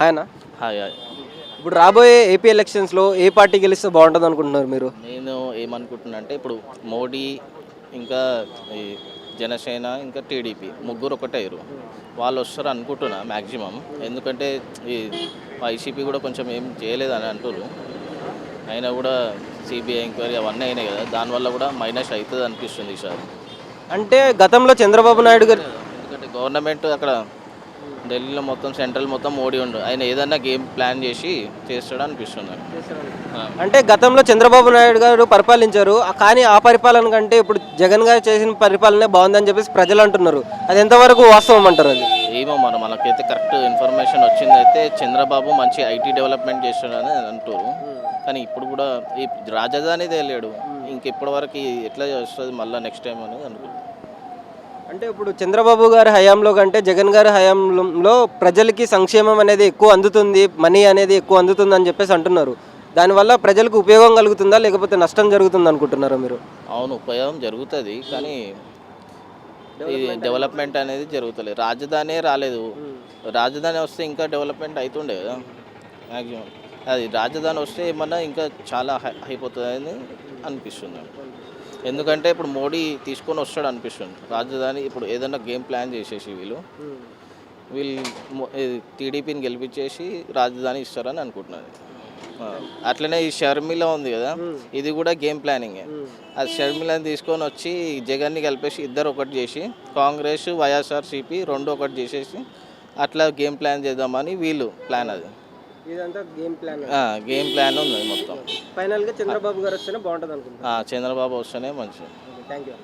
ఆయన hi hi. ఇప్పుడు రాబోయే ఏపీ ఎలక్షన్స్లో ఏ పార్టీ గెలిస్తే బాగుంటుంది అనుకుంటున్నారు మీరు? నేను ఏమనుకుంటున్నా అంటే ఇప్పుడు మోడీ ఇంకా ఈ జనసేన ఇంకా టీడీపీ ముగ్గురు ఒకటయ్యారు. వాళ్ళు వస్తారు అనుకుంటున్నా మ్యాక్సిమం. ఎందుకంటే ఈ వైసీపీ కూడా కొంచెం ఏం చేయలేదని అంటున్నారు. అయినా కూడా సిబిఐ ఎంక్వైరీ అవన్నీ అయినాయి కదా, దానివల్ల కూడా మైనస్ అవుతుంది అనిపిస్తుంది ఈసారి. అంటే గతంలో చంద్రబాబు నాయుడు గారు ఎందుకంటే గవర్నమెంట్ అక్కడ ఢిల్లీలో మొత్తం సెంట్రల్ మొత్తం మోడీ ఉండు, ఆయన ఏదన్నా గేమ్ ప్లాన్ చేసి చేస్తాడు అనిపిస్తుంది నాకు. అంటే గతంలో చంద్రబాబు నాయుడు గారు పరిపాలించారు, కానీ ఆ పరిపాలన కంటే ఇప్పుడు జగన్ గారు చేసిన పరిపాలనే బాగుందని చెప్పేసి ప్రజలు అంటున్నారు. అది ఎంతవరకు వాస్తవం అంటారు? అది ఏమో మనకైతే కరెక్ట్ ఇన్ఫర్మేషన్ వచ్చింది అయితే చంద్రబాబు మంచి ఐటీ డెవలప్మెంట్ చేస్తున్నాడని అంటారు. కానీ ఇప్పుడు కూడా ఈ రాజధాని తెలియడు, ఇంకెప్పటి వరకు ఎట్లా వస్తుంది మళ్ళీ నెక్స్ట్ టైం అనేది అనుకుంటున్నాను. అంటే ఇప్పుడు చంద్రబాబు గారి హయాంలో కంటే జగన్ గారి హయాంలో ప్రజలకి సంక్షేమం అనేది ఎక్కువ అందుతుంది, మనీ అనేది ఎక్కువ అందుతుంది అని చెప్పేసి అంటున్నారు. దానివల్ల ప్రజలకు ఉపయోగం కలుగుతుందా లేకపోతే నష్టం జరుగుతుంది అనుకుంటున్నారా మీరు? అవును, ఉపయోగం జరుగుతుంది, కానీ ఇది డెవలప్మెంట్ అనేది జరుగుతలేదు. రాజధాని రాలేదు, రాజధాని వస్తే ఇంకా డెవలప్మెంట్ అవుతుండే కదా మ్యాక్సిమం. అది రాజధాని వస్తే ఏమన్నా ఇంకా చాలా అయిపోతుందని అనిపిస్తుంది. ఎందుకంటే ఇప్పుడు మోడీ తీసుకొని వస్తాడు అనిపిస్తుంది రాజధాని. ఇప్పుడు ఏదైనా గేమ్ ప్లాన్ చేసేసి వీళ్ళు టీడీపీని గెలిపించేసి రాజధాని ఇస్తారని అనుకుంటున్నాను. అట్లనే ఈ షర్మిల ఉంది కదా, ఇది కూడా గేమ్ ప్లానింగ్. అది షర్మిలని తీసుకొని వచ్చి జగన్ని కలిపేసి ఇద్దరు ఒకటి చేసి కాంగ్రెస్ వైఎస్ఆర్సీపీ రెండు ఒకటి చేసేసి అట్లా గేమ్ ప్లాన్ చేద్దామని వీళ్ళు ప్లాన్. అది ఇదంతా గేమ్ ప్లాన్ ఉంది మొత్తం. ఫైనల్గా చంద్రబాబు గారు వస్తేనే బాగుంటుంది అనుకుంటున్నాను. చంద్రబాబు వస్తేనే మంచిది. Thank you.